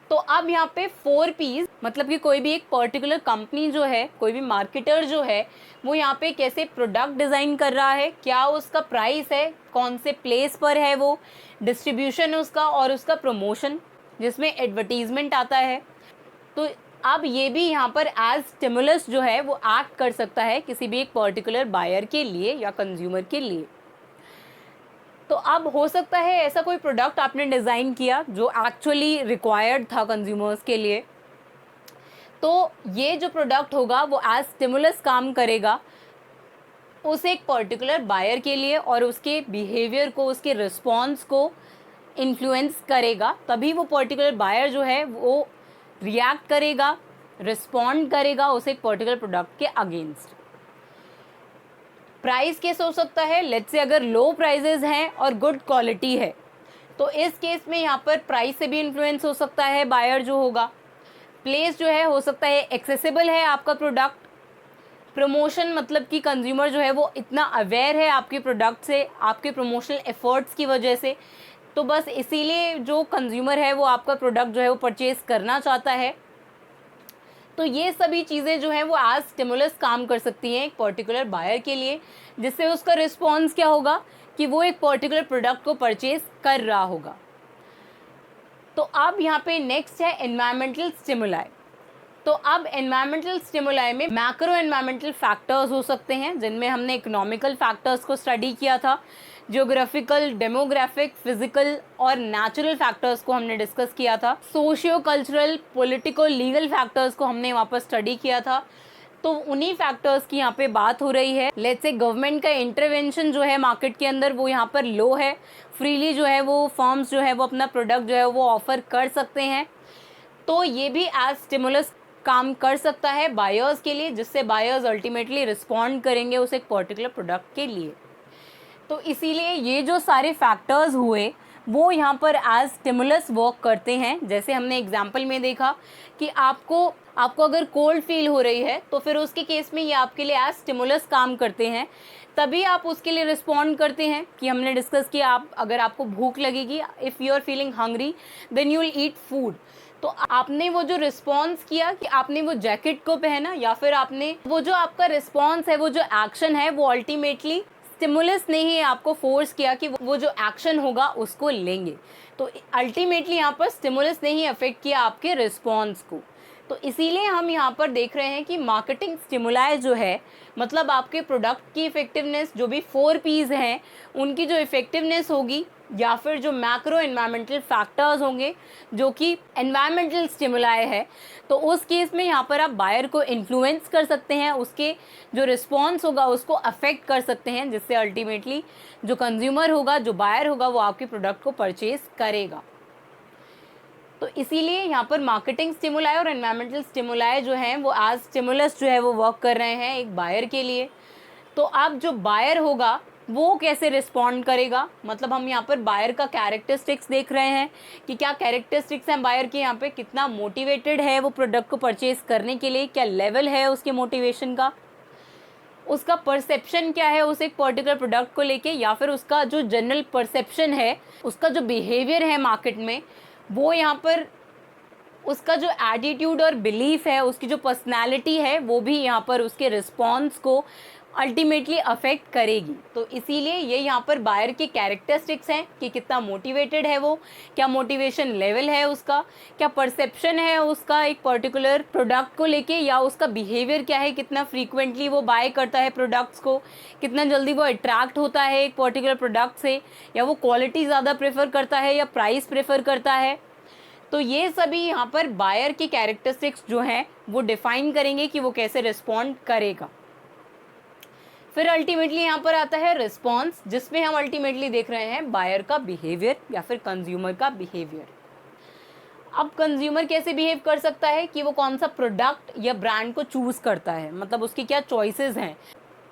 A: तो अब यहाँ पे 4 P's मतलब कि कोई भी एक पर्टिकुलर कंपनी जो है, कोई भी मार्केटर जो है, वो यहाँ पे कैसे प्रोडक्ट डिज़ाइन कर रहा है, क्या उसका प्राइस है, कौन से प्लेस पर है वो, डिस्ट्रीब्यूशन उसका, और उसका प्रमोशन जिसमें एडवर्टीजमेंट आता है। तो अब ये भी यहाँ पर एज स्टिमुलस जो है वो एक्ट कर सकता है किसी भी एक पर्टिकुलर बायर के लिए या कंज्यूमर के लिए। तो अब हो सकता है ऐसा कोई प्रोडक्ट आपने डिज़ाइन किया जो एक्चुअली रिक्वायर्ड था कंज्यूमर्स के लिए, तो ये जो प्रोडक्ट होगा वो एज स्टिमुलस काम करेगा उस एक पर्टिकुलर बायर के लिए और उसके बिहेवियर को, उसके रिस्पॉन्स को इन्फ्लुएंस करेगा। तभी वो पर्टिकुलर बायर जो है वो रिएक्ट करेगा, रिस्पॉन्ड करेगा उस एक पर्टिकुलर प्रोडक्ट के अगेंस्ट। प्राइस केस हो सकता है, लेट्स से अगर लो प्राइजेज हैं और गुड क्वालिटी है, तो इस केस में यहाँ पर प्राइस से भी इन्फ्लुएंस हो सकता है बायर जो होगा। प्लेस जो है हो सकता है एक्सेसिबल है आपका प्रोडक्ट। प्रमोशन मतलब कि कंज्यूमर जो है वो इतना अवेयर है आपके प्रोडक्ट से, आपके प्रमोशनल एफर्ट्स की वजह से, तो बस इसीलिए जो कंज्यूमर है वो आपका प्रोडक्ट जो है वो परचेज़ करना चाहता है। तो ये सभी चीज़ें जो हैं वो एज स्टिमुलस काम कर सकती हैं एक पर्टिकुलर बायर के लिए, जिससे उसका रिस्पॉन्स क्या होगा कि वो एक पर्टिकुलर प्रोडक्ट को परचेज कर रहा होगा। तो अब यहाँ पे नेक्स्ट है एनवायरमेंटल स्टिमुलाई। तो अब एनवायरमेंटल स्टिमुलाई में मैक्रो एनवायरमेंटल फैक्टर्स हो सकते हैं, जिनमें हमने इकोनॉमिकल फैक्टर्स को स्टडी किया था, जियोग्राफिकल, डेमोग्राफिक, फिजिकल और नेचुरल फैक्टर्स को हमने डिस्कस किया था, socio cultural, political, legal factors को हमने वहाँ पर स्टडी किया था। तो उन्हीं फैक्टर्स की यहाँ पे बात हो रही है। लेट्स से गवर्नमेंट का इंटरवेंशन जो है मार्केट के अंदर वो यहाँ पर लो है, फ्रीली जो है वो फर्म्स जो है वो अपना प्रोडक्ट जो है वो ऑफर कर सकते हैं, तो ये भी एज स्टिमुलस काम कर सकता है बायर्स के लिए, जिससे बायर्स अल्टीमेटली रिस्पॉन्ड करेंगे उस एक पर्टिकुलर प्रोडक्ट के लिए। तो इसीलिए ये जो सारे फैक्टर्स हुए वो यहाँ पर एज स्टिमुलस वर्क करते हैं। जैसे हमने एग्जांपल में देखा कि आपको अगर कोल्ड फील हो रही है तो फिर उसके केस में ये आपके लिए एज स्टिमुलस काम करते हैं, तभी आप उसके लिए रिस्पॉन्ड करते हैं। कि हमने डिस्कस किया, आप अगर आपको भूख लगेगी, if you are feeling hungry then you will eat food, तो आपने वो जो रिस्पॉन्स किया कि आपने वो जैकेट को पहना, या फिर आपने वो जो आपका रिस्पॉन्स है, वो जो एक्शन है, वो अल्टीमेटली स्टिमुलस ने ही आपको फोर्स किया कि वो जो एक्शन होगा उसको लेंगे। तो अल्टीमेटली यहाँ पर स्टिमुलस ने ही अफेक्ट किया आपके रिस्पॉन्स को। तो इसीलिए हम यहाँ पर देख रहे हैं कि मार्केटिंग स्टिमुलाई जो है, मतलब आपके प्रोडक्ट की इफेक्टिवनेस, जो भी 4 P's हैं उनकी जो इफेक्टिवनेस होगी, या फिर जो मैक्रो एनवायरमेंटल फैक्टर्स होंगे जो कि एनवायरमेंटल स्टिमुलाई है, तो उस केस में यहाँ पर आप बायर को इन्फ्लुएंस कर सकते हैं, उसके जो रिस्पॉन्स होगा उसको अफेक्ट कर सकते हैं, जिससे अल्टीमेटली जो कंज्यूमर होगा, जो बायर होगा, वो आपके प्रोडक्ट को परचेज करेगा। तो इसीलिए यहाँ पर मार्केटिंग स्टिमुलाई और एनवायरमेंटल स्टिमुलाई जो हैं वो एज स्टिमुलस जो है वो वर्क कर रहे हैं एक बायर के लिए। तो अब जो बायर होगा वो कैसे रिस्पॉन्ड करेगा। मतलब हम यहाँ पर बायर का कैरेक्टरिस्टिक्स देख रहे हैं कि क्या कैरेक्टरिस्टिक्स हैं बायर के यहाँ पे, कितना मोटिवेटेड है वो प्रोडक्ट को परचेज करने के लिए, क्या लेवल है उसके मोटिवेशन का, उसका परसेप्शन क्या है उस एक पर्टिकुलर प्रोडक्ट को लेके, या फिर उसका जो जनरल परसेप्शन है, उसका जो बिहेवियर है मार्केट में, वो यहाँ पर उसका जो एटीट्यूड और बिलीफ है, उसकी जो पर्सनालिटी है, वो भी यहाँ पर उसके रिस्पॉन्स को अल्टीमेटली अफेक्ट करेगी। तो इसीलिए ये यहाँ पर बायर के कैरेक्टरिस्टिक्स हैं कि कितना मोटिवेटेड है वो, क्या मोटिवेशन लेवल है उसका, क्या परसेप्शन है उसका एक पर्टिकुलर प्रोडक्ट को लेके, या उसका बिहेवियर क्या है, कितना फ्रीक्वेंटली वो बाय करता है प्रोडक्ट्स को, कितना जल्दी वो अट्रैक्ट होता है एक पर्टिकुलर प्रोडक्ट से, या वो क्वालिटी ज़्यादा प्रेफर करता है या प्राइस प्रेफर करता है। तो ये सभी यहाँ पर बायर की कैरेक्टरिस्टिक्स जो हैं वो डिफाइन करेंगे कि वो कैसे रिस्पॉन्ड करेगा। फिर अल्टीमेटली यहाँ पर आता है रिस्पॉन्स, जिसमें हम अल्टीमेटली देख रहे हैं बायर का बिहेवियर या फिर कंज्यूमर का बिहेवियर। अब कंज्यूमर कैसे बिहेव कर सकता है कि वो कौन सा प्रोडक्ट या ब्रांड को चूज़ करता है, मतलब उसकी क्या चॉइसेस हैं,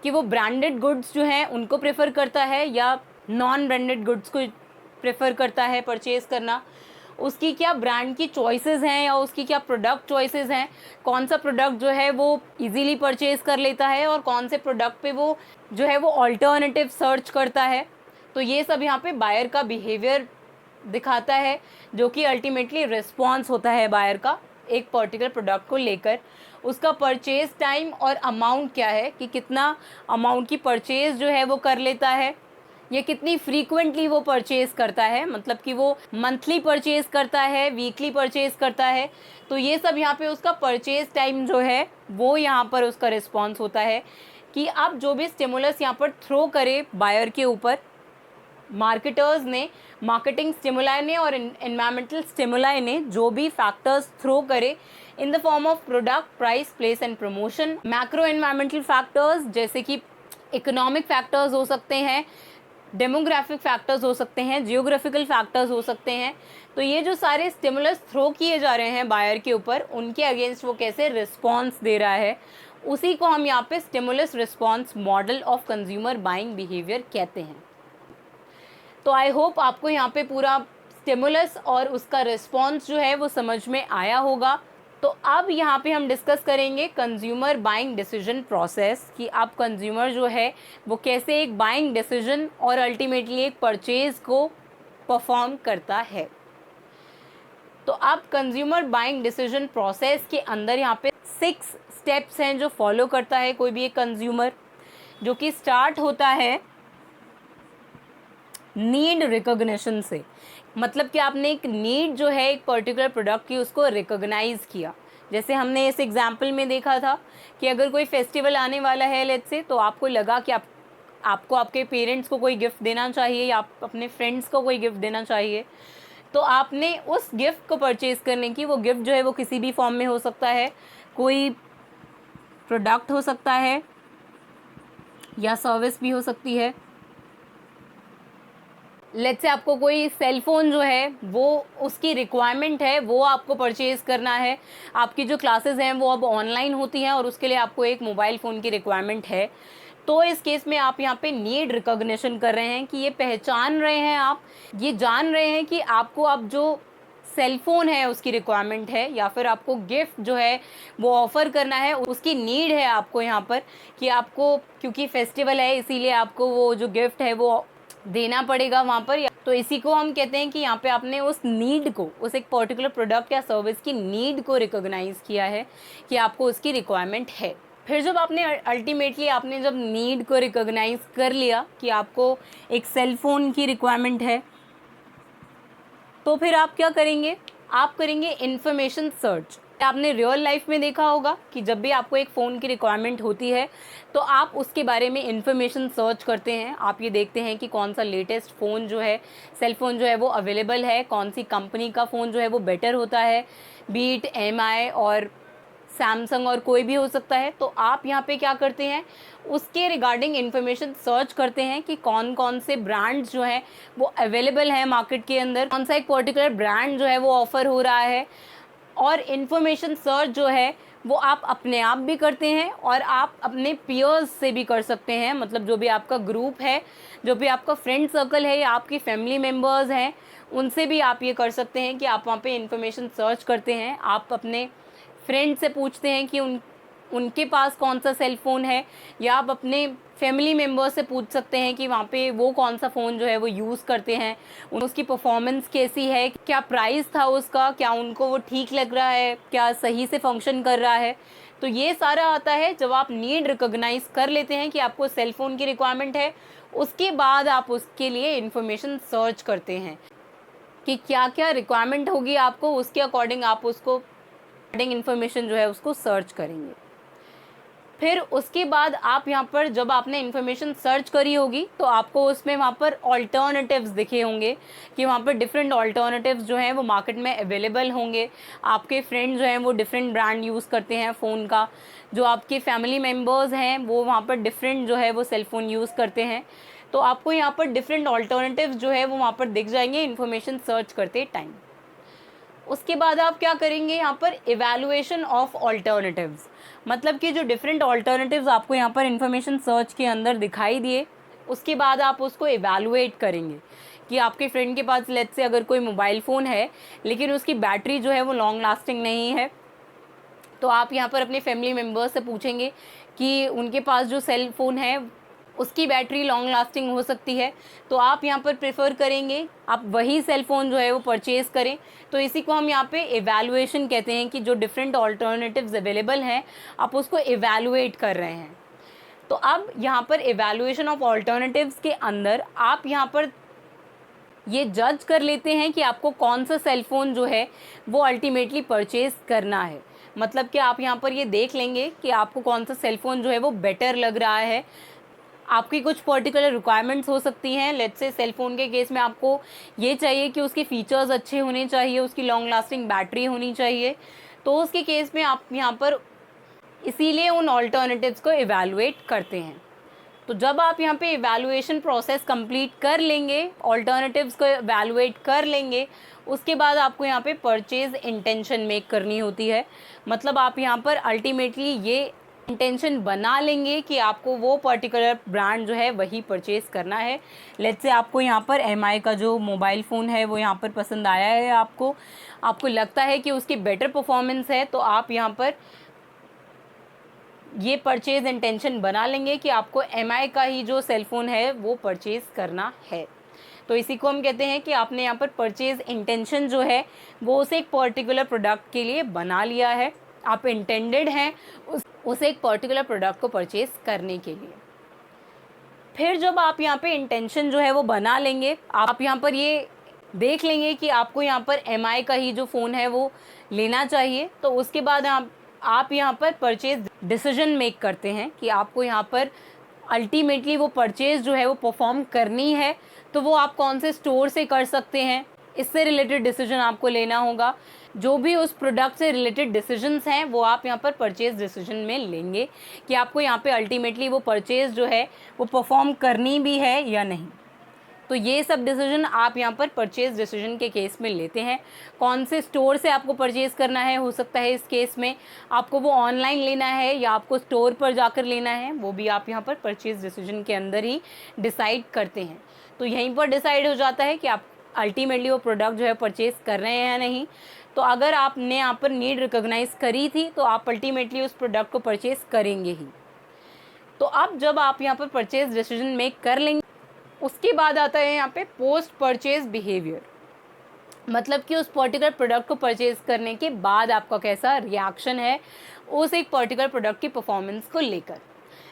A: कि वो ब्रांडेड गुड्स जो हैं उनको प्रेफर करता है या नॉन ब्रांडेड गुड्स को प्रेफर करता है परचेज करना, उसकी क्या ब्रांड की चॉइसेस हैं या उसकी क्या प्रोडक्ट चॉइसेस हैं, कौन सा प्रोडक्ट जो है वो इजीली परचेज कर लेता है और कौन से प्रोडक्ट पे वो जो है वो ऑल्टरनेटिव सर्च करता है। तो ये सब यहाँ पे बायर का बिहेवियर दिखाता है, जो कि अल्टीमेटली रिस्पॉन्स होता है बायर का एक पर्टिकुलर प्रोडक्ट को लेकर। उसका परचेज टाइम और अमाउंट क्या है, कि कितना अमाउंट की परचेज जो है वो कर लेता है, ये कितनी फ्रीक्वेंटली वो परचेज़ करता है, मतलब कि वो मंथली परचेज़ करता है, वीकली परचेज़ करता है। तो ये सब यहाँ पे उसका परचेज़ टाइम जो है वो यहाँ पर उसका रिस्पॉन्स होता है कि आप जो भी स्टिमुलस यहाँ पर थ्रो करे बायर के ऊपर, मार्केटर्स ने, मार्केटिंग स्टिमुलाई ने और एनवायरमेंटल स्टिमुलाई ने जो भी फैक्टर्स थ्रो करे in the form of product, price, place and promotion, macro environmental factors जैसे कि इकोनॉमिक फैक्टर्स हो सकते हैं, डेमोग्राफिक फैक्टर्स हो सकते हैं, जियोग्राफिकल फैक्टर्स हो सकते हैं। तो ये जो सारे स्टिमुलस थ्रो किए जा रहे हैं बायर के ऊपर, उनके अगेंस्ट वो कैसे रिस्पॉन्स दे रहा है, उसी को हम यहाँ पे stimulus response model of consumer buying behaviour कहते हैं। तो आई होप आपको यहाँ पे पूरा स्टिमुलस और उसका रिस्पॉन्स जो है वो समझ में आया होगा। तो अब यहाँ पे हम डिस्कस करेंगे कंज्यूमर बाइंग डिसीजन प्रोसेस, कि आप कंज्यूमर जो है वो कैसे एक बाइंग डिसीजन और अल्टीमेटली एक परचेज को परफॉर्म करता है। तो आप कंज्यूमर बाइंग डिसीजन प्रोसेस के अंदर यहाँ पे 6 स्टेप्स हैं जो फॉलो करता है कोई भी एक कंज्यूमर, जो कि स्टार्ट होता है नीड रिकॉग्निशन से। मतलब कि आपने एक नीड जो है एक पर्टिकुलर प्रोडक्ट की उसको रिकॉग्नाइज किया। जैसे हमने इस एग्जाम्पल में देखा था कि अगर कोई फेस्टिवल आने वाला है लेट्स से, तो आपको लगा कि आपको आपके पेरेंट्स को कोई गिफ्ट देना चाहिए या आप अपने फ्रेंड्स को कोई गिफ्ट देना चाहिए, तो आपने उस गिफ्ट को परचेज़ करने की, वो गिफ्ट जो है वो किसी भी फॉर्म में हो सकता है, कोई प्रोडक्ट हो सकता है या सर्विस भी हो सकती है। लेट्स से आपको कोई सेल फ़ोन जो है वो उसकी रिक्वायरमेंट है, वो आपको परचेज़ करना है। आपकी जो क्लासेस हैं वो अब ऑनलाइन होती हैं और उसके लिए आपको एक मोबाइल फ़ोन की रिक्वायरमेंट है। तो इस केस में आप यहाँ पे नीड रिकॉग्निशन कर रहे हैं कि ये पहचान रहे हैं, आप ये जान रहे हैं कि आपको अब जो सेल फ़ोन है उसकी रिक्वायरमेंट है, या फिर आपको गिफ्ट जो है वो ऑफ़र करना है उसकी नीड है आपको यहाँ पर, कि आपको क्योंकि फेस्टिवल है इसीलिए आपको वो जो गिफ्ट है वो देना पड़ेगा वहाँ पर। तो इसी को हम कहते हैं कि यहाँ पे आपने उस नीड को, उस एक पर्टिकुलर प्रोडक्ट या सर्विस की नीड को रिकॉग्नाइज़ किया है कि आपको उसकी रिक्वायरमेंट है। फिर जब आपने अल्टीमेटली आपने जब नीड को रिकॉग्नाइज़ कर लिया कि आपको एक सेल फ़ोन की रिक्वायरमेंट है, तो फिर आप क्या करेंगे, आप करेंगे इन्फॉर्मेशन सर्च। आपने रियल लाइफ में देखा होगा कि जब भी आपको एक फ़ोन की रिक्वायरमेंट होती है तो आप उसके बारे में इन्फॉर्मेशन सर्च करते हैं। आप ये देखते हैं कि कौन सा लेटेस्ट फ़ोन जो है, सेल फ़ोन जो है वो अवेलेबल है, कौन सी कंपनी का फ़ोन जो है वो बेटर होता है, बीट एमआई और सैमसंग और कोई भी हो सकता है। तो आप यहाँ पे क्या करते हैं, उसके रिगार्डिंग इन्फॉर्मेशन सर्च करते हैं कि कौन कौन से ब्रांड्स जो हैं वो अवेलेबल हैं मार्केट के अंदर, कौन सा एक पर्टिकुलर ब्रांड जो है वो ऑफ़र हो रहा है। और इन्फॉर्मेशन सर्च जो है वो आप अपने आप भी करते हैं और आप अपने पीयर्स से भी कर सकते हैं। मतलब जो भी आपका ग्रुप है, जो भी आपका फ्रेंड सर्कल है या आपकी फैमिली मेम्बर्स हैं, उनसे भी आप ये कर सकते हैं कि आप वहाँ पे इन्फॉर्मेशन सर्च करते हैं। आप अपने फ्रेंड से पूछते हैं कि उनके पास कौन सा सेल फ़ोन है, या आप अपने फैमिली मेम्बर्स से पूछ सकते हैं कि वहाँ पे वो कौन सा फ़ोन जो है वो यूज़ करते हैं, उसकी परफॉर्मेंस कैसी है, क्या प्राइस था उसका, क्या उनको वो ठीक लग रहा है, क्या सही से फंक्शन कर रहा है। तो ये सारा आता है जब आप नीड रिकॉग्नाइज कर लेते हैं कि आपको सेल फ़ोन की रिक्वायरमेंट है। उसके बाद आप उसके लिए इन्फॉर्मेशन सर्च करते हैं कि क्या क्या रिक्वायरमेंट होगी आपको, उसके अकॉर्डिंग आप उसको इन्फॉर्मेशन जो है उसको सर्च करेंगे। फिर उसके बाद आप यहाँ पर जब आपने इन्फॉर्मेशन सर्च करी होगी तो आपको उसमें वहाँ पर ऑल्टरनेटिव्स दिखे होंगे कि वहाँ पर डिफरेंट ऑल्टरनेटिव्स जो हैं वो मार्केट में अवेलेबल होंगे। आपके फ्रेंड जो हैं वो डिफरेंट ब्रांड यूज़ करते हैं फ़ोन का, जो आपके फैमिली मेम्बर्स हैं वो वहाँ पर डिफरेंट जो है वो सेल फ़ोन यूज़ करते हैं। तो आपको यहाँ पर डिफरेंट ऑल्टरनेटिव्स जो है वो वहाँ पर दिख जाएंगे इन्फॉर्मेशन सर्च करते टाइम। उसके बाद आप क्या करेंगे, यहाँ पर इवैल्यूएशन ऑफ ऑल्टरनेटिव्स। मतलब कि जो डिफरेंट ऑल्टरनेटिव्स आपको यहाँ पर इंफॉर्मेशन सर्च के अंदर दिखाई दिए, उसके बाद आप उसको इवैल्यूएट करेंगे कि आपके फ्रेंड के पास लेट्स से अगर कोई मोबाइल फ़ोन है लेकिन उसकी बैटरी जो है वो लॉन्ग लास्टिंग नहीं है, तो आप यहाँ पर अपने फैमिली मेम्बर्स से पूछेंगे कि उनके पास जो सेल फ़ोन है उसकी बैटरी लॉन्ग लास्टिंग हो सकती है, तो आप यहाँ पर प्रेफर करेंगे आप वही सेल फ़ोन जो है वो परचेज़ करें। तो इसी को हम यहाँ पे इवैल्यूएशन कहते हैं कि जो डिफरेंट ऑल्टरनेटिव्स अवेलेबल हैं आप उसको इवैल्यूएट कर रहे हैं। तो अब यहाँ पर इवैल्यूएशन ऑफ ऑल्टरनेटिव्स के अंदर आप यहाँ पर ये जज कर लेते हैं कि आपको कौन सा सेल फ़ोन जो है वो अल्टीमेटली परचेज़ करना है। मतलब कि आप यहाँ पर ये देख लेंगे कि आपको कौन सा सेल फ़ोन जो है वो बेटर लग रहा है। आपकी कुछ पर्टिकुलर रिक्वायरमेंट्स हो सकती हैं। लेट्स से सेल फ़ोन के केस में आपको ये चाहिए कि उसके फीचर्स अच्छे होने चाहिए, उसकी लॉन्ग लास्टिंग बैटरी होनी चाहिए। तो उसके केस में आप यहाँ पर इसीलिए उन ऑल्टरनेटिव्स को इवैल्यूएट करते हैं। तो जब आप यहाँ पे इवैल्यूएशन प्रोसेस कंप्लीट कर लेंगे, ऑल्टरनेटिव्स को इवैल्यूएट कर लेंगे, उसके बाद आपको यहाँ पे परचेज़ इंटेंशन मेक करनी होती है। मतलब आप यहाँ पर अल्टीमेटली ये इंटेंशन बना लेंगे कि आपको वो पर्टिकुलर ब्रांड जो है वही परचेज़ करना है। लेट्स से आपको यहाँ पर एमआई का जो मोबाइल फ़ोन है वो यहाँ पर पसंद आया है, आपको लगता है कि उसकी बेटर परफॉर्मेंस है, तो आप यहाँ पर ये परचेज़ इंटेंशन बना लेंगे कि आपको एमआई का ही जो सेल फ़ोन है वो परचेज़ करना है। तो इसी को हम कहते हैं कि आपने यहाँ पर परचेज़ इंटेंशन जो है वो उस एक पर्टिकुलर प्रोडक्ट के लिए बना लिया है। आप इंटेंडेड हैं उस एक पर्टिकुलर प्रोडक्ट को परचेज़ करने के लिए। फिर जब आप यहाँ पे इंटेंशन जो है वो बना लेंगे, आप यहाँ पर ये देख लेंगे कि आपको यहाँ पर एमआई का ही जो फ़ोन है वो लेना चाहिए। तो उसके बाद आप यहाँ पर परचेज़ डिसीजन मेक करते हैं कि आपको यहाँ पर अल्टीमेटली वो परचेज़ जो है वो परफॉर्म करनी है, तो वो आप कौन से स्टोर से कर सकते हैं, इससे रिलेटेड डिसीजन आपको लेना होगा। जो भी उस प्रोडक्ट से रिलेटेड डिसीजंस हैं वो आप यहाँ पर परचेज़ डिसीजन में लेंगे कि आपको यहाँ पे अल्टीमेटली वो परचेज़ जो है वो परफॉर्म करनी भी है या नहीं। तो ये सब डिसीजन आप यहाँ पर परचेज़ डिसीजन के केस में लेते हैं। कौन से स्टोर से आपको परचेज़ करना है, हो सकता है इस केस में आपको वो ऑनलाइन लेना है या आपको स्टोर पर जाकर लेना है, वो भी आप यहाँ पर परचेज़ डिसीजन के अंदर ही डिसाइड करते हैं। तो यहीं पर डिसाइड हो जाता है कि आप अल्टीमेटली वो प्रोडक्ट जो है परचेज़ कर रहे हैं या नहीं। तो अगर आपने यहाँ पर नीड रिकॉग्नाइज़ करी थी तो आप अल्टीमेटली उस प्रोडक्ट को परचेज़ करेंगे ही। तो अब जब आप यहाँ पर परचेज़ डिसीजन मेक कर लेंगे, उसके बाद आता है यहाँ पे पोस्ट परचेज़ बिहेवियर। मतलब कि उस पर्टिकुलर प्रोडक्ट को परचेज़ करने के बाद आपका कैसा रिएक्शन है उस एक पर्टिकुलर प्रोडक्ट की परफॉर्मेंस को लेकर।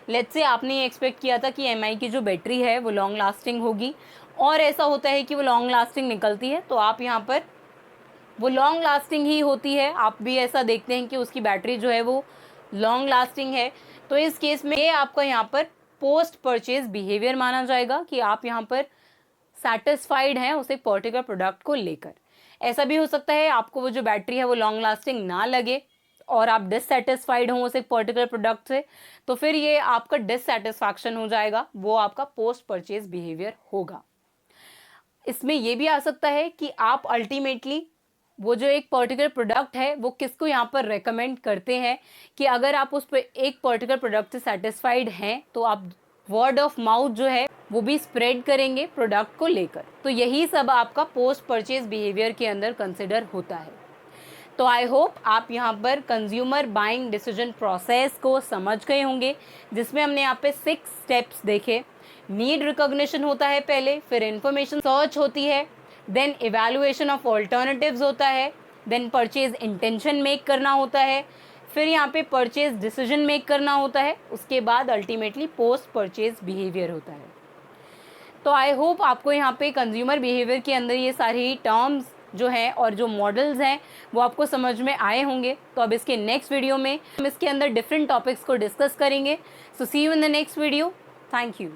A: लेट्स से आपने ये एक्सपेक्ट किया था कि एमआई की जो बैटरी है वो लॉन्ग लास्टिंग होगी, और ऐसा होता है कि वो लॉन्ग लास्टिंग निकलती है, तो आप यहाँ पर वो लॉन्ग लास्टिंग ही होती है, आप भी ऐसा देखते हैं कि उसकी बैटरी जो है वो लॉन्ग लास्टिंग है। तो इस केस में ये आपका यहाँ पर पोस्ट परचेज़ बिहेवियर माना जाएगा कि आप यहाँ पर सैटिस्फाइड हैं उस एक पर्टिकुलर प्रोडक्ट को लेकर। ऐसा भी हो सकता है आपको वो जो बैटरी है वो लॉन्ग लास्टिंग ना लगे और आप डिससेटिस्फाइड हों उस एक पर्टिकुलर प्रोडक्ट से, तो फिर ये आपका डिससेटिस्फैक्शन हो जाएगा, वो आपका पोस्ट परचेज़ बिहेवियर होगा। इसमें ये भी आ सकता है कि आप अल्टीमेटली वो जो एक पर्टिकुलर प्रोडक्ट है वो किसको यहाँ पर रेकमेंड करते हैं, कि अगर आप उस एक पर्टिकुलर प्रोडक्ट से सेटिस्फाइड हैं तो आप वर्ड ऑफ माउथ जो है वो भी स्प्रेड करेंगे प्रोडक्ट को लेकर। तो यही सब आपका पोस्ट परचेज बिहेवियर के अंदर कंसिडर होता है। तो आई होप आप यहाँ पर कंज्यूमर बाइंग डिसीजन प्रोसेस को समझ गए होंगे, जिसमें हमने यहाँ पे 6 स्टेप्स देखे। नीड रिकॉग्निशन होता है पहले, फिर इंफॉर्मेशन सर्च होती है, देन इवैल्यूएशन ऑफ ऑल्टरनेटिव्स होता है, देन परचेज इंटेंशन मेक करना होता है, फिर यहाँ पे परचेज डिसीजन मेक करना होता है, उसके बाद अल्टीमेटली पोस्ट परचेज बिहेवियर होता है। तो आई होप आपको यहाँ पे कंज्यूमर बिहेवियर के अंदर ये सारी टर्म्स जो हैं और जो मॉडल्स हैं वो आपको समझ में आए होंगे। तो अब इसके नेक्स्ट वीडियो में हम इसके अंदर डिफरेंट टॉपिक्स को डिस्कस करेंगे। So see you in the next video. Thank you.